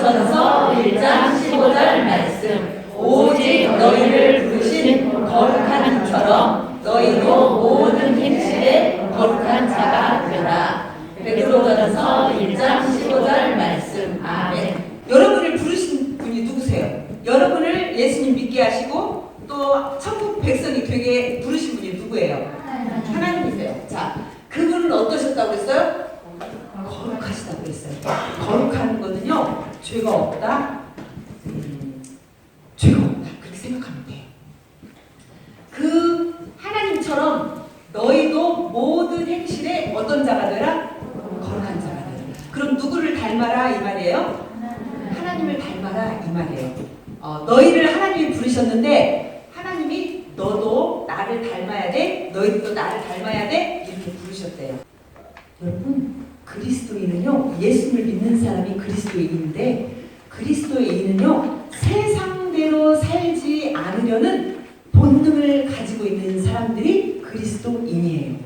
베드로전서 1장 15절 말씀. 오직 너희를 부르신 거룩한 이처럼 너희도 모든 행실에 거룩한 자가 되라. 베드로전서 1장 15절 말씀. 아멘. 여러분을 부르신 분이 누구세요? 여러분을 예수님 믿게 하시고 또 천국 백성이 되게 부르신 분이 누구예요? 하나님이세요. 자, 그분은 어떠셨다고 그랬어요? 거룩하시다고 그랬어요. 거룩한 거는요, 죄가 없다. 죄가 없다. 그렇게 생각하면 돼요. 그 하나님처럼 너희도 모든 행실에 어떤 자가 되라? 거룩한 자가 되라. 그럼 누구를 닮아라 이 말이에요? 하나님을 닮아라 이 말이에요. 너희를 하나님이 부르셨는데 하나님이 너도 나를 닮아야 돼, 너희도 나를 닮아야 돼 이렇게 부르셨대요. 여러분, 그리스도인은요, 예수를 믿는 사람이 그리스도인인데 그리스도인은요, 세상대로 살지 않으려는 본능을 가지고 있는 사람들이 그리스도인이에요.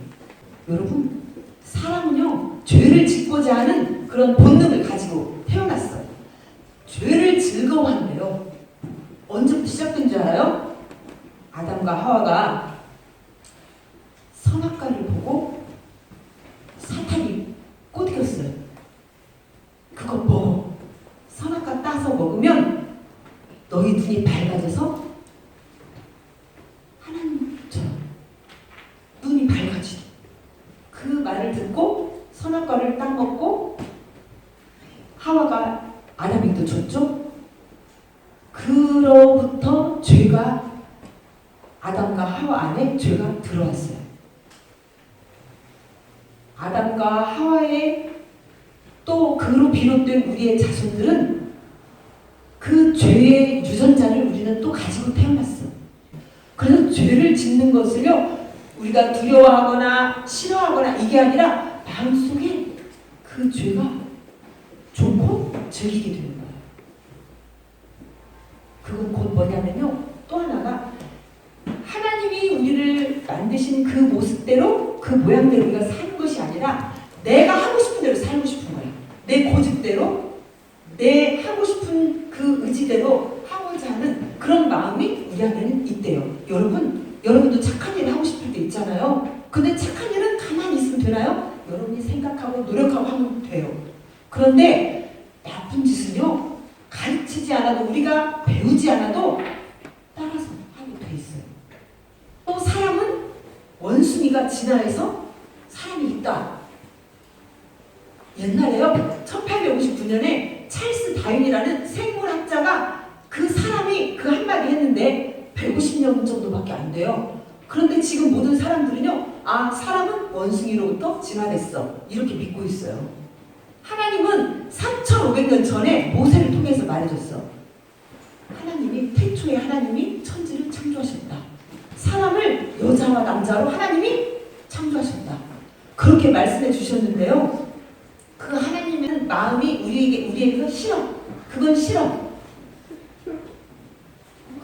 여러분, 사람은요, 죄를 짓고자 하는 그런 본능을 가지고 태어났어요. 죄를 즐거워한대요. 언제부터 시작된 줄 알아요? 아담과 하와가 선악과를 보고 사탄이 꼬드겼어요. 그거 먹어. 선악과 따서 먹으면 너희 눈이 밝아져서 하나님처럼 눈이 밝아지죠. 그 말을 듣고 선악과를 딱 먹고 하와가 아담에게도 줬죠. 그로부터 죄가 아담과 하와 안에 죄가 들어왔어요. 아담과 하와의 또 그로 비롯된 우리의 자손들은 그 죄의 유전자를 우리는 또 가지고 태어났어. 그래서 죄를 짓는 것을요, 우리가 두려워하거나 싫어하거나 이게 아니라 마음속에 그 죄가 좋고 즐기게 되는 거예요. 그건 곧 뭐냐면요, 또 하나가 하나님이 우리를 만드신 그 모습대로 그 모양대로 우리가 사는 것이 아니라 내가 하고 싶은 대로 살고 싶은 거야. 내 고집대로, 내 하고 싶은 그 의지대로 하고자 하는 그런 마음이 우리 안에는 있대요. 여러분도 착한 일을 하고 싶을 때 있잖아요. 근데 착한 일은 가만히 있으면 되나요? 여러분이 생각하고 노력하고 하면 돼요. 그런데 나쁜 짓은요, 가르치지 않아도, 우리가 배우지 않아도 따라서 하게 돼 있어요. 또 사람은 원숭이가 진화해서 사람이 있다. 옛날에요, 1859년에 찰스 다윈이라는 생물학자가 그 사람이 그 한마디 했는데 150년 정도밖에 안 돼요. 그런데 지금 모든 사람들은요, 사람은 원숭이로부터 진화됐어 이렇게 믿고 있어요. 하나님은 3,500년 전에 모세를 통해서 말해줬어. 하나님이 태초에 하나님이 천지를 창조하셨다. 사람을 여자와 남자로 하나님이 창조하셨다. 그렇게 말씀해 주셨는데요, 그 하나님의 마음이 우리에게 싫어. 그건 싫어.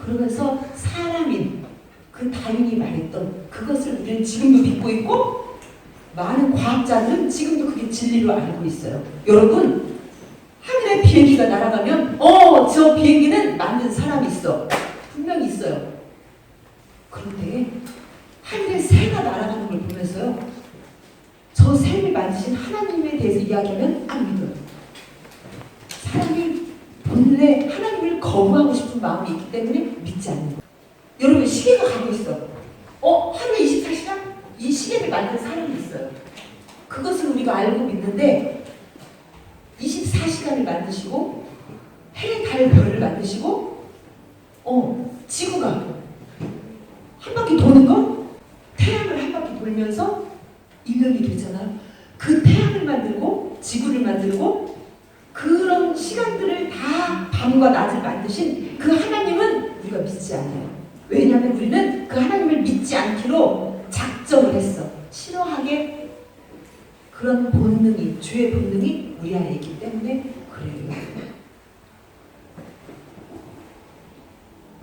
그러면서 사람인 그 다윈이 말했던 그것을 우리는 지금도 믿고 있고, 많은 과학자들은 지금도 그게 진리로 알고 있어요. 여러분, 하늘에 비행기가 날아가면 저 비행기는 만든 사람이 있어. 분명히 있어요. 그런데 하늘에 새가 날아가는 걸 보면서요, 저 새를 만드신 하나님에 대해서 이야기하면 안 믿어요. 사람이 본래 하나님을 거부하고 싶은 마음이 있기 때문에 믿지 않는 거예요. 여러분, 시계가 가고 있어. 하루에 24시간? 이 시계를 만든 사람이 있어요. 그것을 우리가 알고 믿는데 24시간을 만드시고 해, 달, 별을 만드시고 지구가 한 바퀴 도는 건 태양을 한 바퀴 돌면서 1년이 되잖아요. 그 태양을 만들고 지구를 만들고 그런 시간들을 다 밤과 낮을 만드신 그 하나님은 우리가 믿지 않아요. 왜냐하면 우리는 그 하나님을 믿지 않기로 작정을 했어. 싫어하게 그런 본능이, 죄의 본능이 우리 안에 있기 때문에 그래요.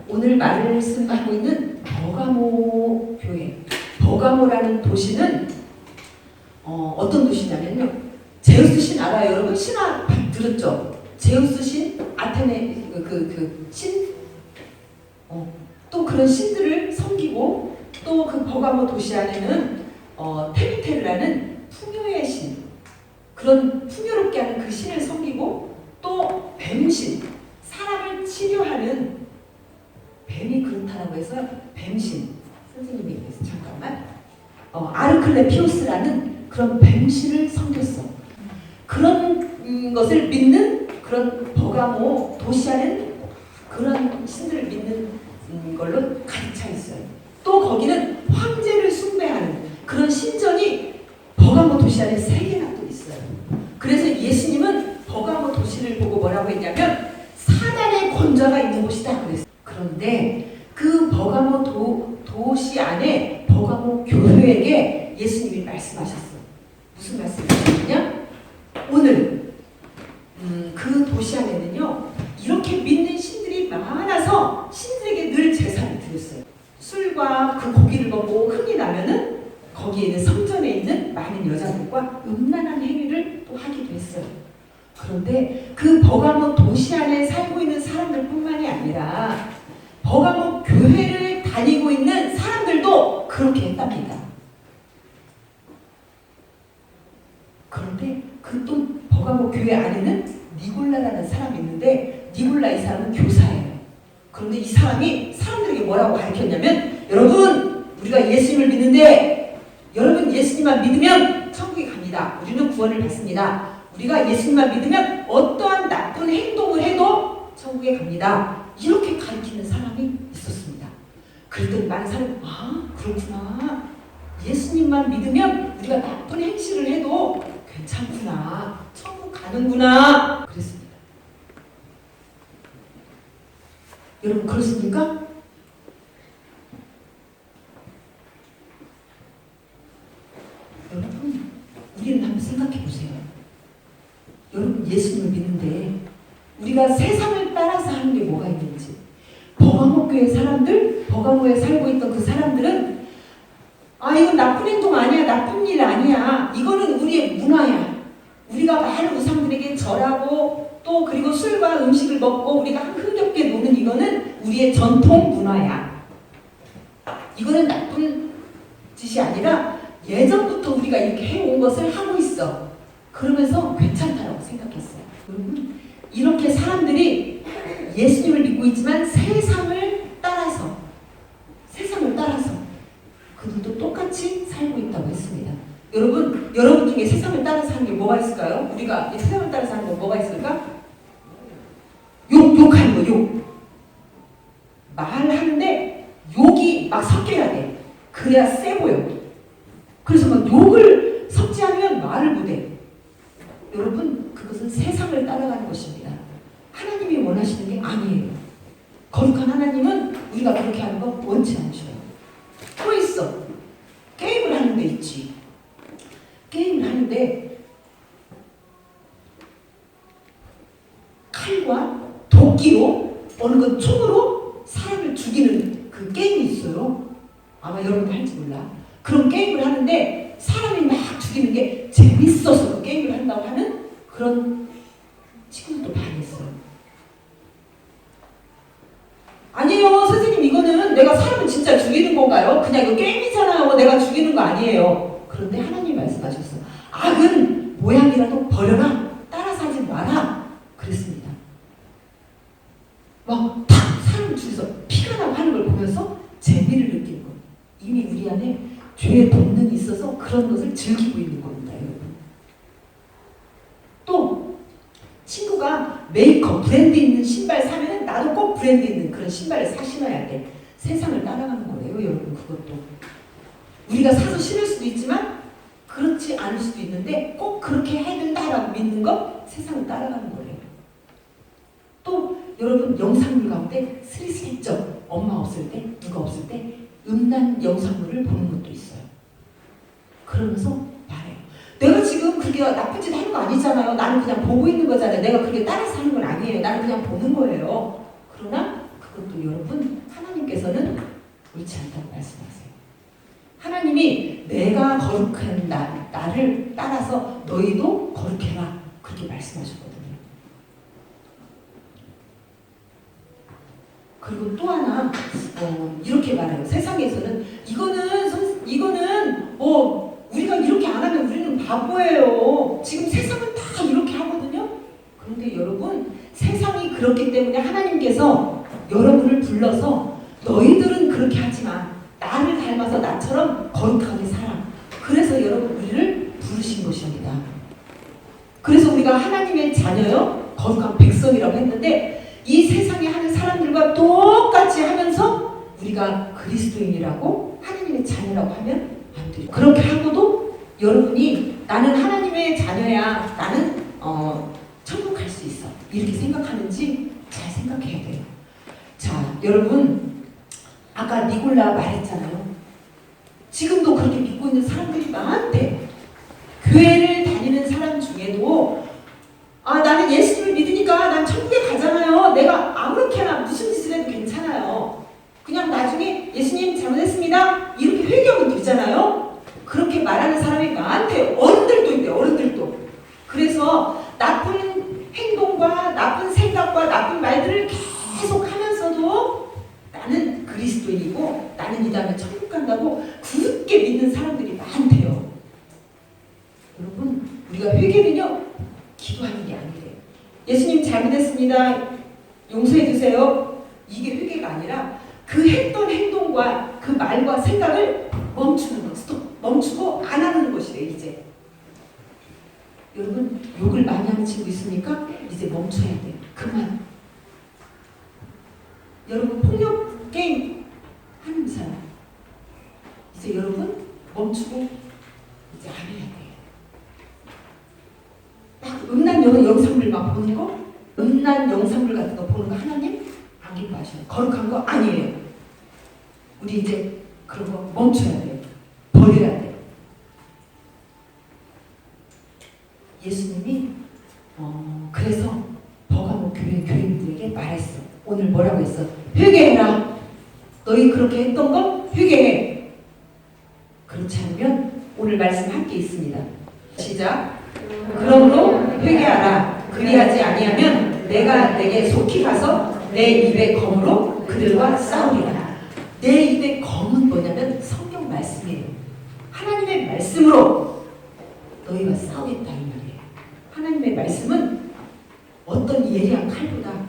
오늘 말씀하고 있는 버가모 교회, 버가모라는 도시는 어떤 도시냐면요, 제우스 신 알아요? 여러분 신화 들었죠? 제우스 신, 아테네 신, 또 그런 신들을 섬기고 또 그 버가모 도시 안에는 테미테르라는 풍요의 신, 그런 풍요롭게 하는 그 신을 섬기고 또 뱀신, 사람을 치료하는 뱀이 그렇다라고 해서 뱀신, 선생님이 그래서 잠깐만 아르클레피오스라는 그런 뱀신을 섬겼어. 그런 것을 믿는 그런 버가모 도시 안에는 그런 신들을 믿는 걸로 가득 차 있어요. 또 거기는 황제를 숭배하는 그런 신전이 버가모 도시 안에 3개나 또 있어요. 그래서 예수님은 버가모 도시를 보고 뭐라고 했냐면 사단의 권좌가 있는 곳이다 그랬어요. 그런데 그 버가모 도시 안에 버가모 교회에게 예수님이 말씀하셨어요. 무슨 말씀이셨냐? 오늘 그 도시 안에는요 이렇게 믿는 신들이 많아서 신들에게 늘 제사를 드렸어요. 술과 그 고기를 먹고 흥이 나면은 거기에 있는 성전에 있는 많은 여자들과 음란한 행위를 또 하기도 했어요. 그런데 그 버가모 도시 안에 살고 있는 사람들뿐만이 아니라 버가모 교회를 다니고 있는 사람들도 그렇게 했답니다. 그런데 그 또 버가모 교회 안에는 니골라라는 사람이 있는데 니골라 이 사람은 교사예요. 그런데 이 사람이 사람들에게 뭐라고 가르쳤냐면 여러분 우리가 예수님을 믿는데 여러분 예수님만 믿으면 천국에 갑니다. 우리는 구원을 받습니다. 우리가 예수님만 믿으면 어떠한 나쁜 행동을 해도 천국에 갑니다. 이렇게 가르치는 사람이 있었습니다. 그랬더니 많은 사람이 그렇구나. 예수님만 믿으면 우리가 나쁜 행실을 해도 괜찮구나. 천국 가는구나. 그랬습니다. 여러분 그렇습니까? 여러분 우리는 한번 생각해 보세요. 여러분 예수님을 믿는데 우리가 세상을 따라서 하는 게 뭐가 있는지, 버가모 교회 사람들, 버가모에 살고 있던 그 사람들은 이건 나쁜 행동 아니야, 나쁜 일 아니야, 이거는 우리의 문화야. 우리가 많은 우상들에게 절하고 또 그리고 술과 음식을 먹고 우리가 흥겹게 노는 이거는 우리의 전통 문화야. 이거는 나쁜 짓이 아니라 예전부터 우리가 이렇게 해온 것을 하고 있어. 그러면서 괜찮다라고 생각했어요. 여러분 이렇게 사람들이 예수님을 믿고 있지만 세상을 따라서 그들도 똑같이 살고 있다고 했습니다. 여러분 중에 세상을 따라서 하는 게 뭐가 있을까요? 우리가 세상을 따라서 하는 거 뭐가 있을까? 욕하는 거, 욕. 말하는데 욕이 막 섞여야 돼. 그래야 세 보여. 그래서 막 욕을 섞지 않으면 말을 못해. 여러분 그것은 세상을 따라가는 것입니다. 하나님이 원하시는 게 아니에요. 거룩한 하나님은 우리가 그렇게 하는 거 원치 않으셔요. 또 있어. 게임을 하는 데 있지. 게임을 하는데 칼과 도끼로 어느 건 총으로 사람을 죽이는 그 게임이 있어요. 아마 여러분도 할지 몰라. 그런 게임을 하는데 사람이 막 죽이는 게 재밌어서 그 게임을 한다고 하는 그런 친구들도 많이 있어요. 아니에요 선생님, 이거는 내가 사람을 진짜 죽이는 건가요? 그냥 이거 게임이잖아요. 내가 죽이는 거 아니에요. 그런데 하나님이 말씀하셨어. 악은 모양이라도 버려라. 따라서 하지 마라. 그랬습니다. 막 탁 사람을 죽여서 피가 나고 하는 걸 보면서 재미를 느끼는 거예요. 이미 우리 안에 죄의 본능이 있어서 그런 것을 즐기고 있는 겁니다. 여러분. 또 친구가 메이커 브랜드 있는 신발 사면은 나도 꼭 브랜드 있는 그런 신발을 사 신어야 돼. 세상을 따라가는 거예요. 여러분 그것도. 우리가 사서 신을 수도 있지만 그렇지 않을 수도 있는데 꼭 그렇게 해야 된다라고 믿는 건 세상을 따라가는 거예요. 또 여러분 영상물 가운데 스리슬쩍 엄마 없을 때, 누가 없을 때 음란 영상물을 보는 것도 있어요. 그러면서 말해요. 내가 지금 그게 나쁜 짓 하는 거 아니잖아요. 나는 그냥 보고 있는 거잖아요. 내가 그게 따라서 하는 건 아니에요. 나는 그냥 보는 거예요. 그러나 그것도 여러분 하나님께서는 옳지 않다고 말씀하세요. 하나님이 내가 거룩한 나를 따라서 너희도 거룩해라. 그렇게 말씀하셨거든요. 그리고 또 하나 이렇게 말해요. 세상에서는 이거는 뭐 우리가 이렇게 안 하면 우리는 바보예요. 지금 세상은 다 이렇게 하거든요. 그런데 여러분, 세상이 그렇기 때문에 하나님께서 여러분을 불러서 너희들은 그렇게 하지 마. 나를 닮아서 나처럼 거룩하게 살아. 그래서 여러분 우리를 부르신 것입니다. 그래서 우리가 하나님의 자녀요, 거룩한 백성이라고 했는데 이 세상에 하는 사람들과 똑같이 하면서 우리가 그리스도인이라고 하나님의 자녀라고 하면 안 돼요. 그렇게 하고도 여러분이 나는 하나님의 자녀야, 나는 천국 갈 수 있어, 이렇게 생각하는지 잘 생각해야 돼요. 자, 여러분, 아까 니골라 말했잖아요. 지금도 그렇게 믿고 있는 사람들이 많대. 교회를 다니는 사람 중에도 나는 예수님을 믿으니까 난 천국에 가잖아요. 내가 아무렇게나 무슨 짓을 해도 괜찮아요. 그냥 나중에 예수님 잘못했습니다, 이렇게 회개하면 되잖아요. 그렇게 말하는 사람이 많대요. 어른들도 있대요. 어른들도. 그래서 나쁜 행동과 나쁜 생각과 나쁜 말들을 계속 하면서도 나는 그리스도인이고 나는 이 다음에 천국 간다고 굳게 믿는 사람들이 많대요. 여러분, 우리가 회개는요, 기도하는 게 아니래요. 예수님 잘못했습니다, 용서해 주세요, 이게 회개가 아니라 그 했던 행동과 그 말과 생각을 멈추는 거, 스톱, 멈추고 안 하는 것이래. 이제 여러분, 욕을 많이 하는 친구 있습니까? 이제 멈춰야 돼요. 그만. 여러분, 폭력 게임 하는 사람, 이제 여러분 멈추고 이제 안 해야 돼요. 막 음란 영상물 막 보는 거, 음란 영상물 같은 거 보는 거 하나님 안 기뻐하셔요. 거룩한 거 아니에요. 우리 이제 그런 거 멈춰야 돼요. 버려야 돼요. 예수님이 그래서 버가모 교회 교인들에게 말했어. 오늘 뭐라고 했어? 회개해라. 너희 그렇게 했던 거 회개해. 그렇지 않으면 오늘 말씀 함께 있습니다. 시작. 그러므로 회개하라. 그리하지 아니하면 내가 내게 속히 가서 내 입의 검으로 그들과 싸우리라. 내 입의 검은 뭐냐면 성경 말씀이에요. 하나님의 말씀으로 너희와 싸우겠다, 이 말이에요. 하나님의 말씀은 어떤 예리한 칼보다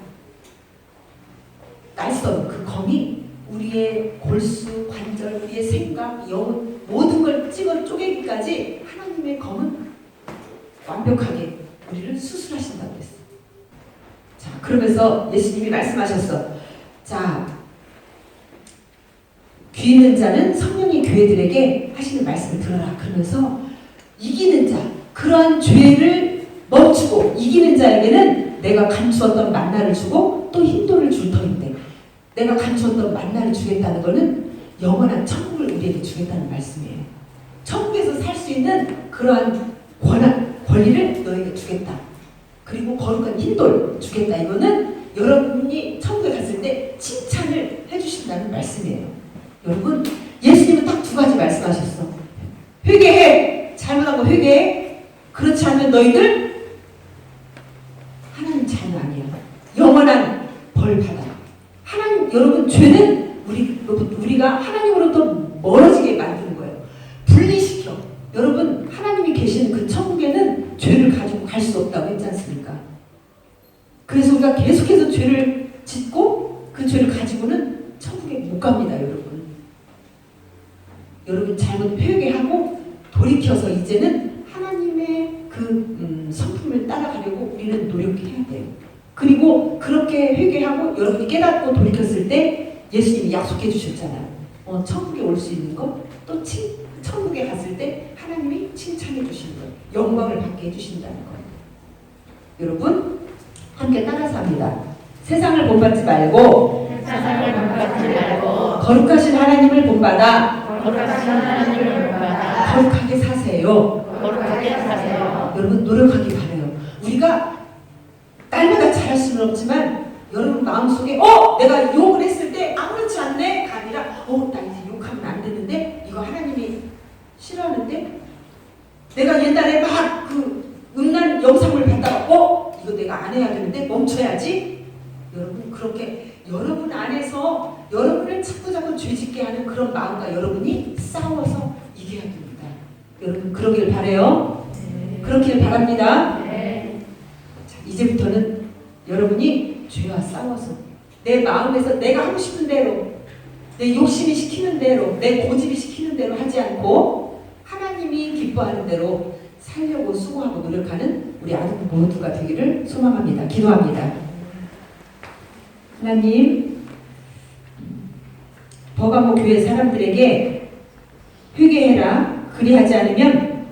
날선 그 검이 우리의 골수, 관절, 우리의 생각, 영혼 모든 걸 찍어 쪼개기까지 하나님의 검은 완벽하게 우리를 수술하신다고 했어. 자, 그러면서 예수님이 말씀하셨어. 자, 귀 있는 자는 성령이 교회들에게 하시는 말씀을 들어라. 그러면서 이기는 자, 그러한 죄를 멈추고 이기는 자에게는 내가 감추었던 만나를 주고 또 흰돌을 줄 터인데, 내가 감추었던 만나를 주겠다는 것은 영원한 천국을 우리에게 주겠다는 말씀이에요. 천국에서 살 수 있는 그러한 권리를 너에게 주겠다. 그리고 거룩한 흰돌 주겠다. 이거는 여러분이 천국에 갔을 때 칭찬을 해주신다는 말씀이에요. 여러분, 예수님은 딱 두 가지 말씀하셨어. 회개해. 잘못한 거 회개해. 그렇지 않으면 너희들 하나님 자녀 아니야. 영원한 벌 받아. 하나님, 여러분, 죄는 우리가 하나님으로부터 멀어지게 만드는 거예요. 분리시켜. 여러분, 하나님이 계시는 그 천국에는 죄를 가지고 갈 수 없다고 했지 않습니까? 그래서 우리가 계속해서 죄를 짓고 그 죄를 가지고는 천국에 못 갑니다, 여러분. 여러분, 잘못 회개하고 돌이켜서 이제는 하나님의 그 성품을 따라가려고 우리는 노력해야 돼요. 그리고 그렇게 회개하고 여러분이 깨닫고 돌이켰을 때 예수님이 약속해 주셨잖아요. 천국에 올 수 있는 것, 또 천국에 갔을 때 하나님이 칭찬해 주시는 거예요. 영광을 받게 해주신다는 거예요. 여러분, 함께 따라서 합니다. 세상을 본받지 말고 거룩하신 하나님을 본받아 거룩하게 사세요. 여러분, 노력하기 바라요. 우리가 날마다 잘할 수는 없지만 여러분 마음속에 내가 욕을 했을 때 아무렇지 않네가 아니라 나 이제 욕하면 안 되는데, 이거 하나님이 싫어하는데, 내가 옛날에 막 그 음란 영상을 봤다가 이거 내가 안 해야 되는데 멈춰야지. 여러분 그렇게 여러분 안에서 여러분을 자꾸자꾸 죄짓게 하는 그런 마음과 여러분이 싸워서 이겨야 됩니다. 여러분 그러길 바라요. 그렇길 바랍니다. 자, 이제부터는 여러분이 죄와 싸워서 내 마음에서 내가 하고 싶은 대로 내 욕심이 시키는 대로 내 고집이 시키는 대로 하지 않고 하나님이 기뻐하는 대로 살려고 수고하고 노력하는 우리 아들 모두가 되기를 소망합니다. 기도합니다. 하나님, 버가모 교회 사람들에게 회개해라. 그리하지 않으면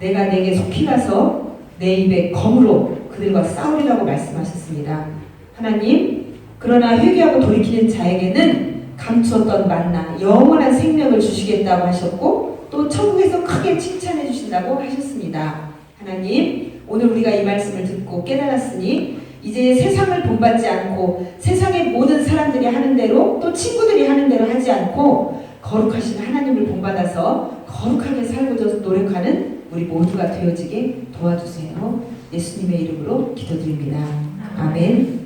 내가 내게 속히 가서 내 입에 검으로 그들과 싸우리라고 말씀하셨습니다. 하나님, 그러나 회개하고 돌이키는 자에게는 감추었던 만나 영원한 생명을 주시겠다고 하셨고 또 천국에서 크게 칭찬해 주신다고 하셨습니다. 하나님, 오늘 우리가 이 말씀을 듣고 깨달았으니 이제 세상을 본받지 않고 세상의 모든 사람들이 하는 대로 또 친구들이 하는 대로 하지 않고 거룩하신 하나님을 본받아서 거룩하게 살고자 노력하는 우리 모두가 되어지게 도와주세요. 예수님의 이름으로 기도드립니다. 아멘.